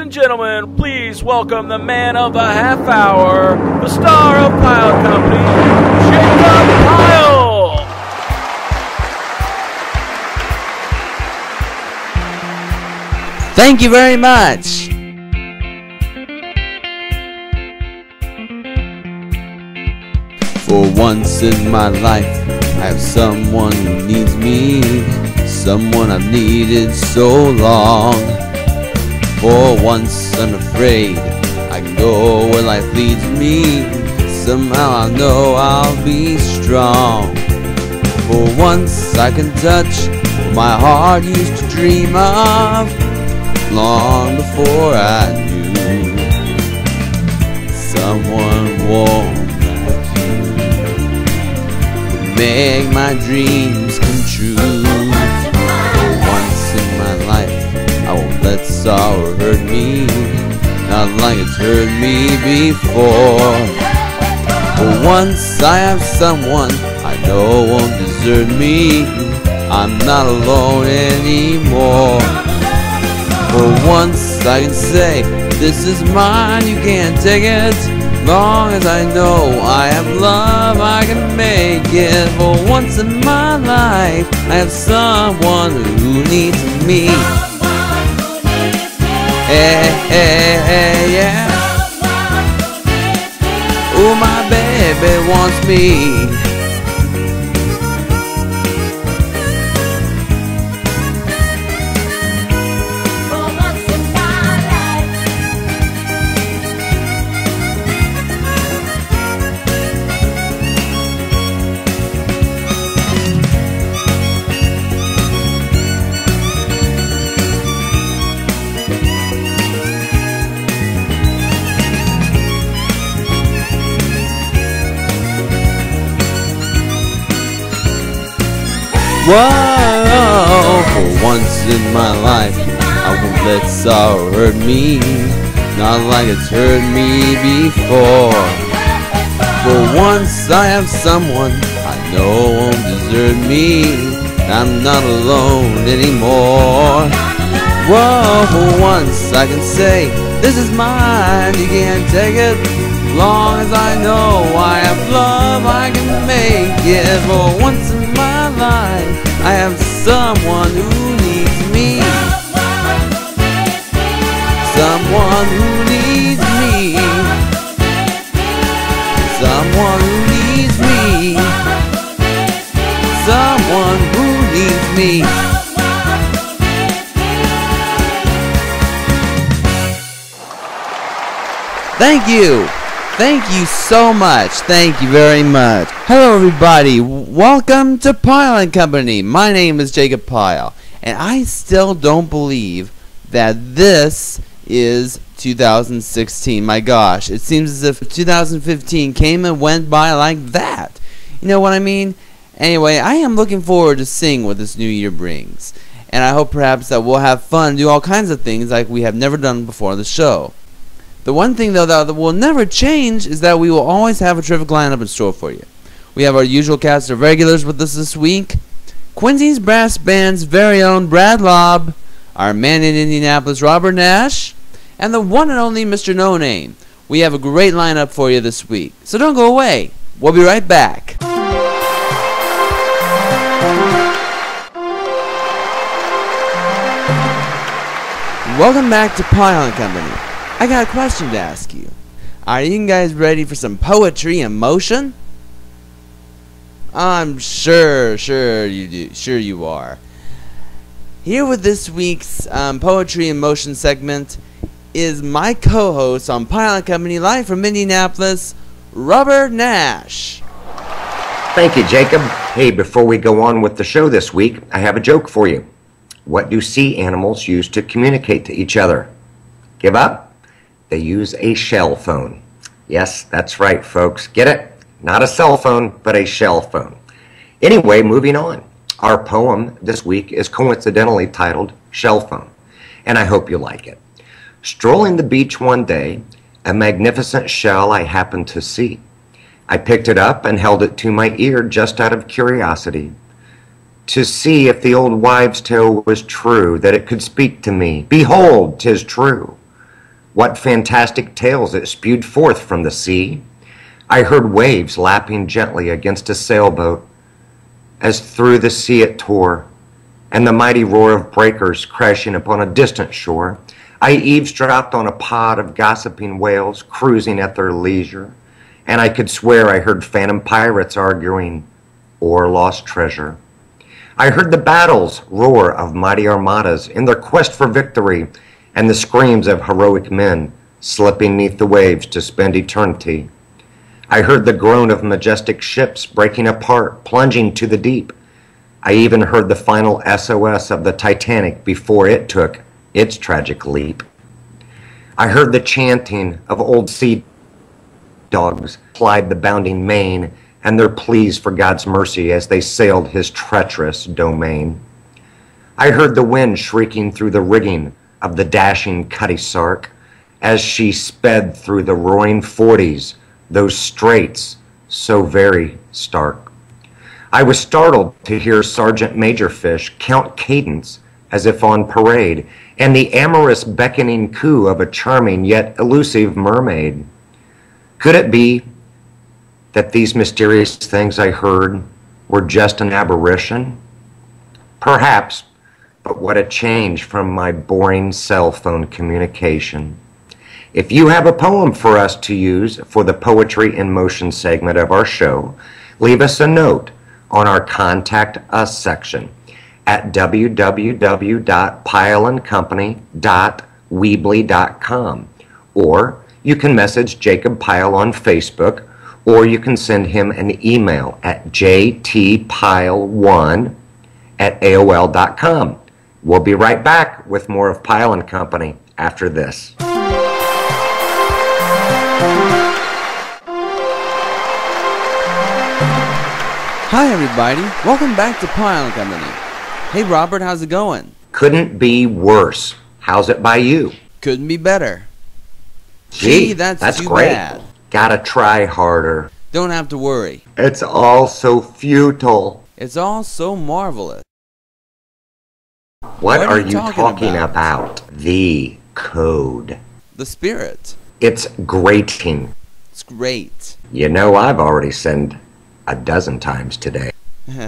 and gentlemen, please welcome the man of the half hour, the star of Pyle and Company, Jacob Pyle. Thank you very much. For once in my life, I have someone who needs me, someone I've needed so long. For once unafraid, I can go where life leads me, somehow I know I'll be strong. For once I can touch what my heart used to dream of, long before I knew someone warm like you would make my dreams come true. For once in my life, I won't let sorrow hurt me, not like it's hurt me before. For once I have someone I know won't desert me, I'm not alone anymore. For once I can say, this is mine, you can't take it. Long as I know I have love, I can make it. For once in my life, I have someone who needs me. Hey, hey, hey, yeah. Oh, my baby wants me. Whoa, for once in my life, I won't let sorrow hurt me, not like it's hurt me before. For once I have someone I know won't desert me, I'm not alone anymore. Whoa, for once I can say, this is mine, you can't take it. Long as I know I have love, I can make it. For once in my life, I have someone who needs me. Someone who needs me. Someone who needs me. Someone who needs me. Thank you. Thank you so much. Thank you very much. Hello everybody. Welcome to Pyle and Company. My name is Jacob Pyle, and I still don't believe that this is 2016. My gosh, it seems as if 2015 came and went by like that. You know what I mean? Anyway, I am looking forward to seeing what this new year brings, and I hope perhaps that we'll have fun, do all kinds of things like we have never done before on the show. The one thing, though, that will never change is that we will always have a terrific lineup in store for you. We have our usual cast of regulars with us this week. Quincy's Brass Band's very own Brad Lobb, our man in Indianapolis, Robert Nash, and the one and only Mr. No Name. We have a great lineup for you this week, so don't go away. We'll be right back. Welcome back to Pyle and Company. I got a question to ask you. Are you guys ready for some poetry in motion? I'm sure you do. Sure you are. Here with this week's Poetry in Motion segment is my co-host on Pyle and Company, live from Indianapolis, Robert Nash. Thank you, Jacob. Hey, before we go on with the show this week, I have a joke for you. What do sea animals use to communicate to each other? Give up? They use a shell phone. Yes, that's right, folks. Get it? Not a cell phone, but a shell phone. Anyway, moving on. Our poem this week is coincidentally titled Shell Phone, and I hope you like it. Strolling the beach one day, a magnificent shell I happened to see. I picked it up and held it to my ear just out of curiosity, to see if the old wives' tale was true, that it could speak to me. Behold, 'tis true. What fantastic tales it spewed forth from the sea! I heard waves lapping gently against a sailboat as through the sea it tore, and the mighty roar of breakers crashing upon a distant shore. I eavesdropped on a pod of gossiping whales cruising at their leisure, and I could swear I heard phantom pirates arguing o'er lost treasure. I heard the battles roar of mighty armadas in their quest for victory, and the screams of heroic men slipping neath the waves to spend eternity. I heard the groan of majestic ships breaking apart, plunging to the deep. I even heard the final SOS of the Titanic before it took its tragic leap. I heard the chanting of old sea dogs plied the bounding main, and their pleas for God's mercy as they sailed his treacherous domain. I heard the wind shrieking through the rigging of the dashing Cutty Sark as she sped through the roaring forties, those straits so very stark. I was startled to hear Sergeant Major Fish count cadence as if on parade, and the amorous beckoning coo of a charming yet elusive mermaid. Could it be that these mysterious things I heard were just an aberration? Perhaps, but what a change from my boring cell phone communication. If you have a poem for us to use for the Poetry in Motion segment of our show, leave us a note on our Contact Us section at www.pyleandcompany.weebly.com, or you can message Jacob Pyle on Facebook, or you can send him an email at jtpyle1@aol.com. We'll be right back with more of Pyle and Company after this. Hi everybody, welcome back to Pyle and Company. Hey Robert, how's it going? Couldn't be worse. How's it by you? Couldn't be better. Gee, that's too great. Bad. Gotta try harder. Don't have to worry. It's all so futile. It's all so marvelous. What are you talking about? The code. The spirit. It's grating. It's great. You know, I've already sinned a dozen times today.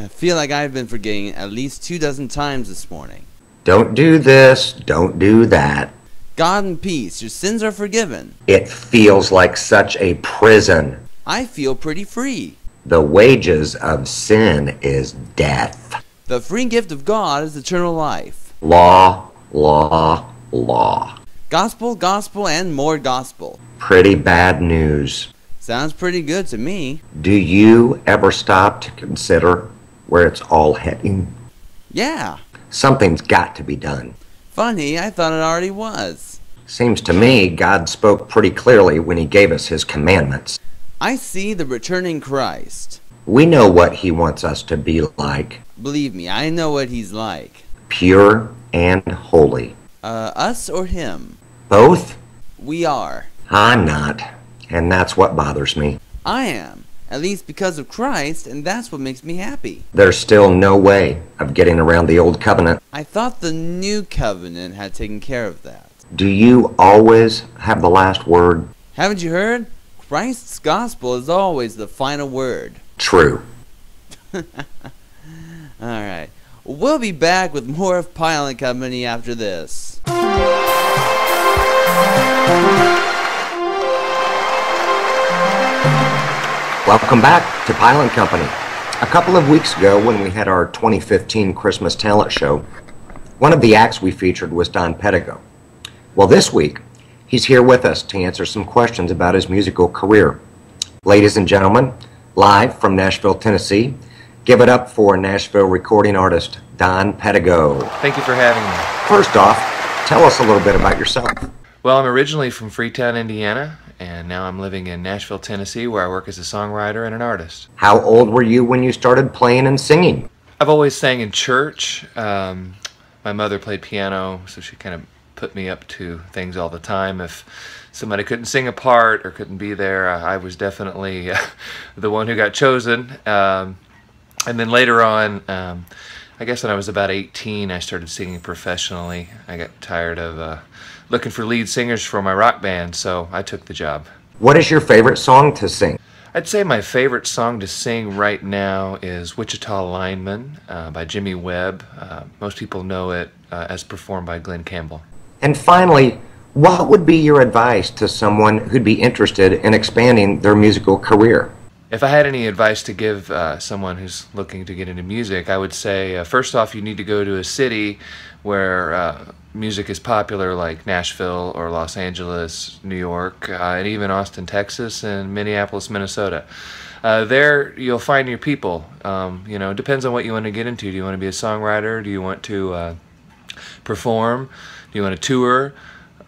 Feel like I've been forgetting at least 24 times this morning. Don't do this, don't do that. God and peace, your sins are forgiven. It feels like such a prison. I feel pretty free. The wages of sin is death. The free gift of God is eternal life. Law, law, law. Gospel, gospel, and more gospel. Pretty bad news. Sounds pretty good to me. Do you ever stop to consider where it's all heading? Yeah. Something's got to be done. Funny, I thought it already was. Seems to me God spoke pretty clearly when he gave us his commandments. I see the returning Christ. We know what he wants us to be like. Believe me, I know what he's like. Pure and holy. Us or him? Both? We are. I'm not. And that's what bothers me. I am. At least because of Christ, and that's what makes me happy. There's still no way of getting around the old covenant. I thought the new covenant had taken care of that. Do you always have the last word? Haven't you heard? Christ's gospel is always the final word. True. Alright. We'll be back with more of Pyle and Company after this. Welcome back to Pyle and Company. A couple of weeks ago, when we had our 2015 Christmas talent show, one of the acts we featured was Don Pedigo. Well, this week, he's here with us to answer some questions about his musical career. Ladies and gentlemen, live from Nashville, Tennessee, give it up for Nashville recording artist Don Pedigo. Thank you for having me. First off, tell us a little bit about yourself. Well, I'm originally from Freetown, Indiana, and now I'm living in Nashville, Tennessee, where I work as a songwriter and an artist. How old were you when you started playing and singing? I've always sang in church. My mother played piano, so she kind of put me up to things all the time. If somebody couldn't sing a part or couldn't be there, I was definitely the one who got chosen. And then later on, I guess when I was about 18, I started singing professionally. I got tired of looking for lead singers for my rock band, so I took the job. What is your favorite song to sing? I'd say my favorite song to sing right now is Wichita Lineman by Jimmy Webb. Most people know it as performed by Glenn Campbell. And finally, what would be your advice to someone who'd be interested in expanding their musical career? If I had any advice to give someone who's looking to get into music, I would say, first off, you need to go to a city where music is popular, like Nashville or Los Angeles, New York, and even Austin, Texas, and Minneapolis, Minnesota. There you'll find your people. You know, it depends on what you want to get into. Do you want to be a songwriter? Do you want to perform? Do you want to tour?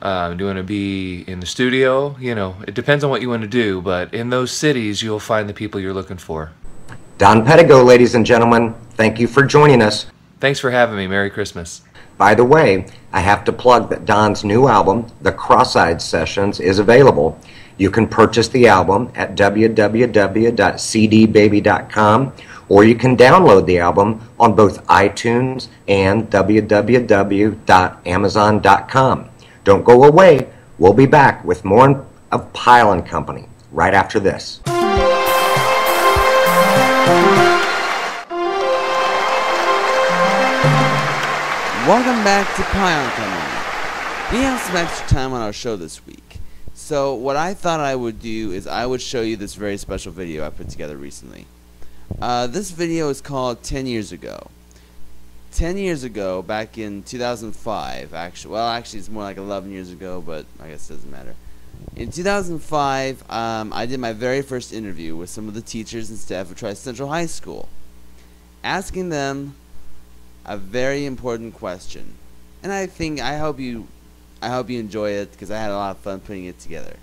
Do you want to be in the studio? You know, it depends on what you want to do, but in those cities, you'll find the people you're looking for. Don Pedigo, ladies and gentlemen, thank you for joining us. Thanks for having me. Merry Christmas. By the way, I have to plug that Don's new album, The Cross-Eyed Sessions, is available. You can purchase the album at www.cdbaby.com, or you can download the album on both iTunes and www.amazon.com. Don't go away. We'll be back with more of Pyle and Company right after this. Welcome back to Pyle and Company. We have some extra time on our show this week. So what I thought I would do is I would show you this very special video I put together recently. This video is called 10 Years Ago. 10 years ago, back in 2005, actually it's more like 11 years ago, but I guess it doesn't matter. In 2005, I did my very first interview with some of the teachers and staff of Tri Central High School, asking them a very important question. And I hope you enjoy it, because I had a lot of fun putting it together.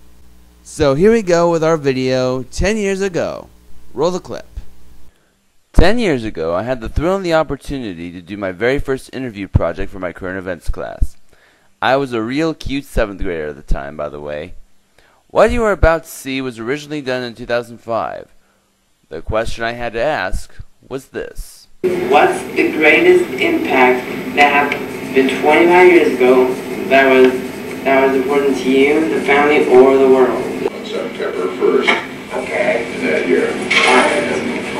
So here we go with our video, 10 years ago. Roll the clip. 10 years ago, I had the thrill and the opportunity to do my very first interview project for my current events class. I was a real cute 7th grader at the time, by the way. What you are about to see was originally done in 2005. The question I had to ask was this. What's the greatest impact that happened 25 years ago that was important to you, the family, or the world? On September 1st. Okay. In that year.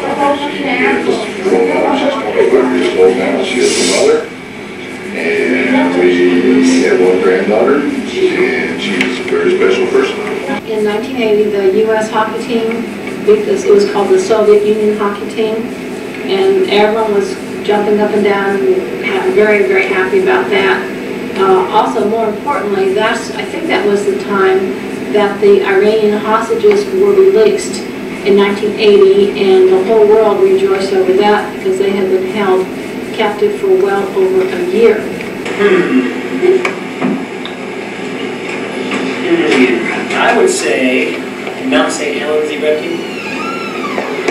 She's 25 years old now. She is a mother. And we have one granddaughter. And she's a very special person. In 1980, the U.S. hockey team, because it was called the Soviet Union hockey team, and everyone was jumping up and down and very, very happy about that. Also, more importantly, I think that was the time that the Iranian hostages were released in 1980, and the whole world rejoiced over that because they had been held captive for well over a year. I would say Mount St. Helens erupted in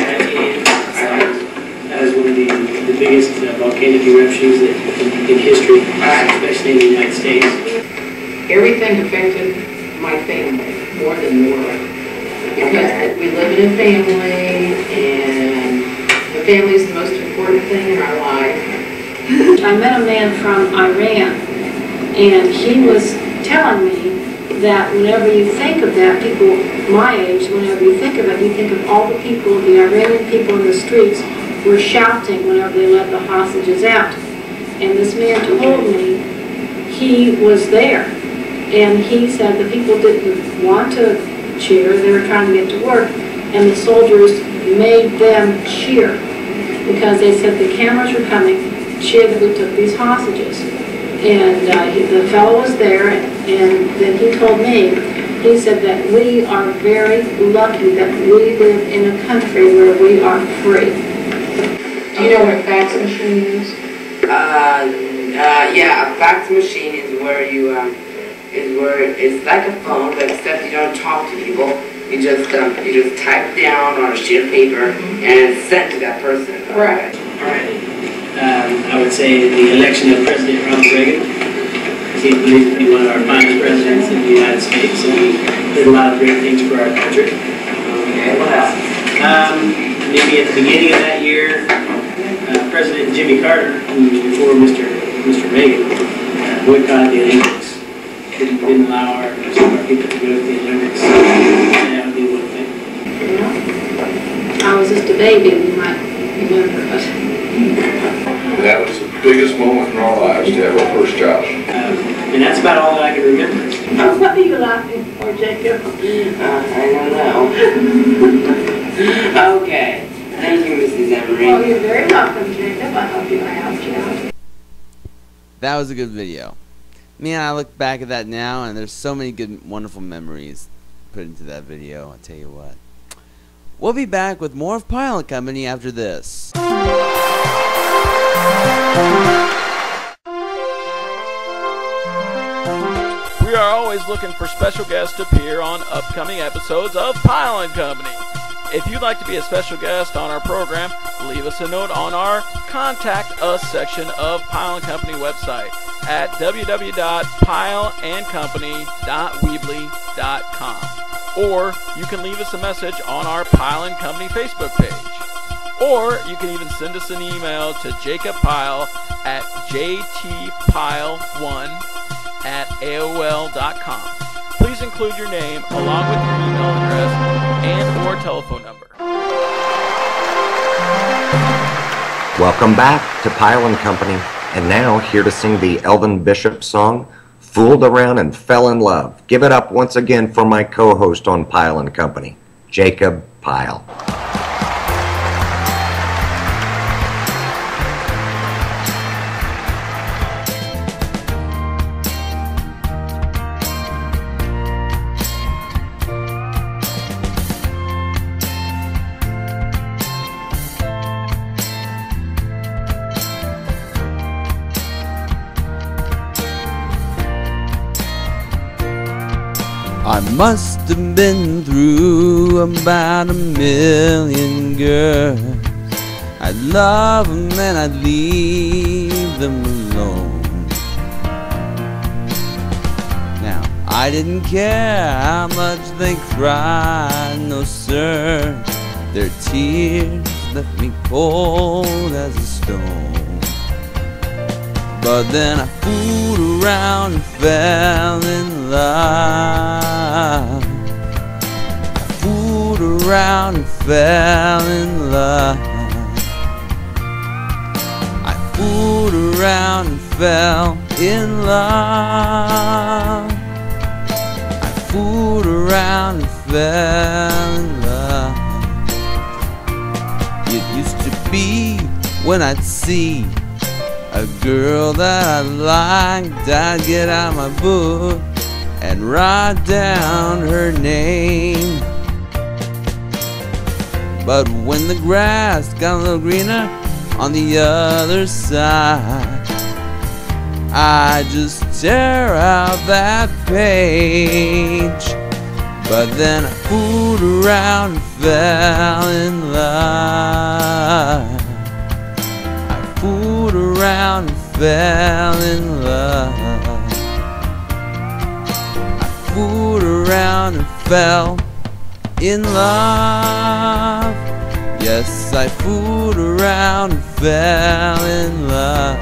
1980. That was one of the biggest volcanic eruptions in history, especially in the United States. Everything affected my family more than the world. Because we live in a family, and the family is the most important thing in our life. I met a man from Iran, and he was telling me that whenever you think of that, people my age, whenever you think of it, you think of all the people, the Iranian people in the streets were shouting whenever they let the hostages out. And this man told me he was there, and he said the people didn't want to cheer, they were trying to get to work, and the soldiers made them cheer because they said the cameras were coming, cheer that we took these hostages. And the fellow was there, and then he told me, he said that we are very lucky that we live in a country where we are free. Do you know what a fax machine is? Yeah, a fax machine is where it's like a phone, but except you don't talk to people. You just type down on a sheet of paper and it's sent to that person. Right. All right. I would say the election of President Ronald Reagan. He's believed to be one of our finest presidents in the United States, and he did a lot of great things for our country. Okay, what else? Maybe at the beginning of that year, President Jimmy Carter, who before Mr. Reagan, boycotted the Olympics. Didn't allow some of our people to go to the Olympics. That would be one thing. I was just a baby, and you might remember it. That was the biggest moment in our lives to have our first child. And that's about all that I can remember. What are you laughing for, Jacob? I don't know. Okay. Thank you, Mrs. Emery. Well, you're very welcome, Jacob. I hope I helped you out. That was a good video. Man, I look back at that now, and there's so many good, wonderful memories put into that video. I'll tell you what. We'll be back with more of Pyle and Company after this. We are always looking for special guests to appear on upcoming episodes of Pyle and Company. If you'd like to be a special guest on our program, leave us a note on our Contact Us section of Pyle and Company website at www.pyleandcompany.weebly.com. Or you can leave us a message on our Pyle and Company Facebook page. Or you can even send us an email to jacobpyle@jtpyle1@aol.com. Please include your name along with your email address and or telephone number. Welcome back to Pyle and Company, and now here to sing the Elvin Bishop song, Fooled Around and Fell in Love. Give it up once again for my co-host on Pyle and Company, Jacob Pyle. I must have been through about 1,000,000 girls. I'd love them and I'd leave them alone. Now, I didn't care how much they cried, no sir. Their tears left me cold as a stone. But then I fooled around and fell in love. I fooled around and fell in love. I fooled around and fell in love. I fooled around and fell in love. It used to be when I'd see a girl that I liked, I'd get out my book and write down her name. But when the grass got a little greener on the other side, I just tear out that page. But then I fooled around and fell in love. Fooled around and fell in love. I fooled around and fell in love. Yes, I fooled around and fell in love.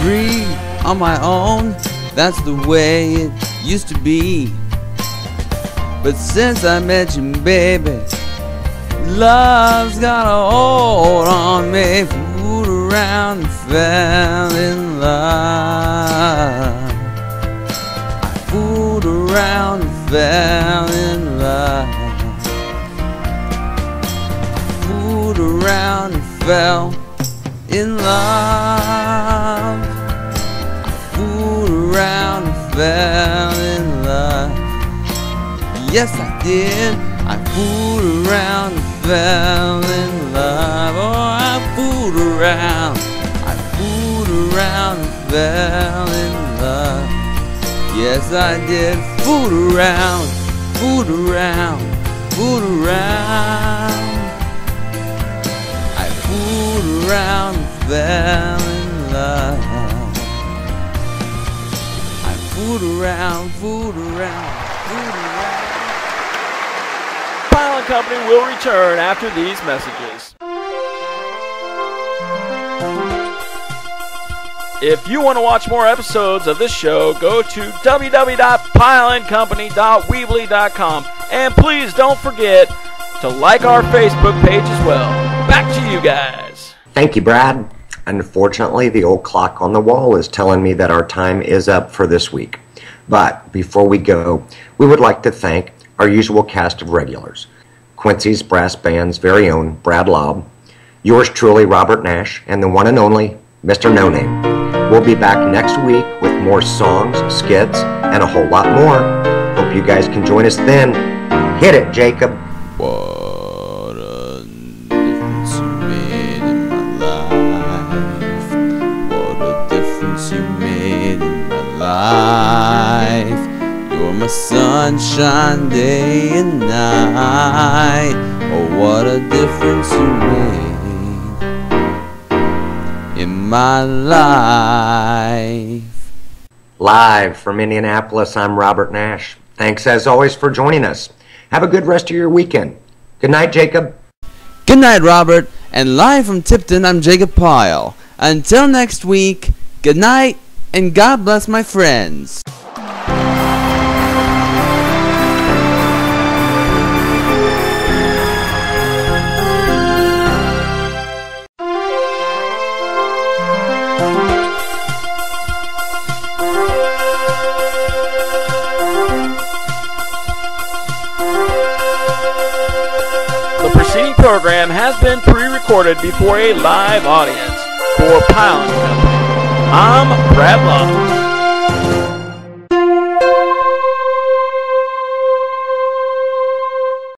free on my own, that's the way it used to be. But since I met you, baby, love's got a hold on me. Fooled around and fell in love. I fooled around and fell in love. Fooled around and fell in love. I fooled around and fell in love. Yes, I did. I fooled around and fell in love. Oh, I fooled around. I fooled around and fell in love. Yes, I did. Fooled around, fooled around, fooled around. I fooled around and fell in love. I fooled around, fooled around, fooled around. Pyle and Company will return after these messages. If you want to watch more episodes of this show, go to www.pyleandcompany.weebly.com, and please don't forget to like our Facebook page as well. Back to you guys. Thank you, Brad. Unfortunately, the old clock on the wall is telling me that our time is up for this week. But before we go, we would like to thank our usual cast of regulars. Quincy's Brass Band's very own Brad Lobb, yours truly Robert Nash, and the one and only Mr. No Name. We'll be back next week with more songs, skits, and a whole lot more. Hope you guys can join us then. Hit it, Jacob. What a difference you made in my life. What a difference you made in my life. You're my sunshine day and night. Oh, what a difference you made in my life. Live from Indianapolis, I'm Robert Nash. Thanks as always for joining us. Have a good rest of your weekend. Good night, Jacob. Good night, Robert. And live from Tipton, I'm Jacob Pyle. Until next week, good night, and God bless my friends. The preceding program has been pre-recorded before a live audience. For Pyle and Company, I'm Brad Love.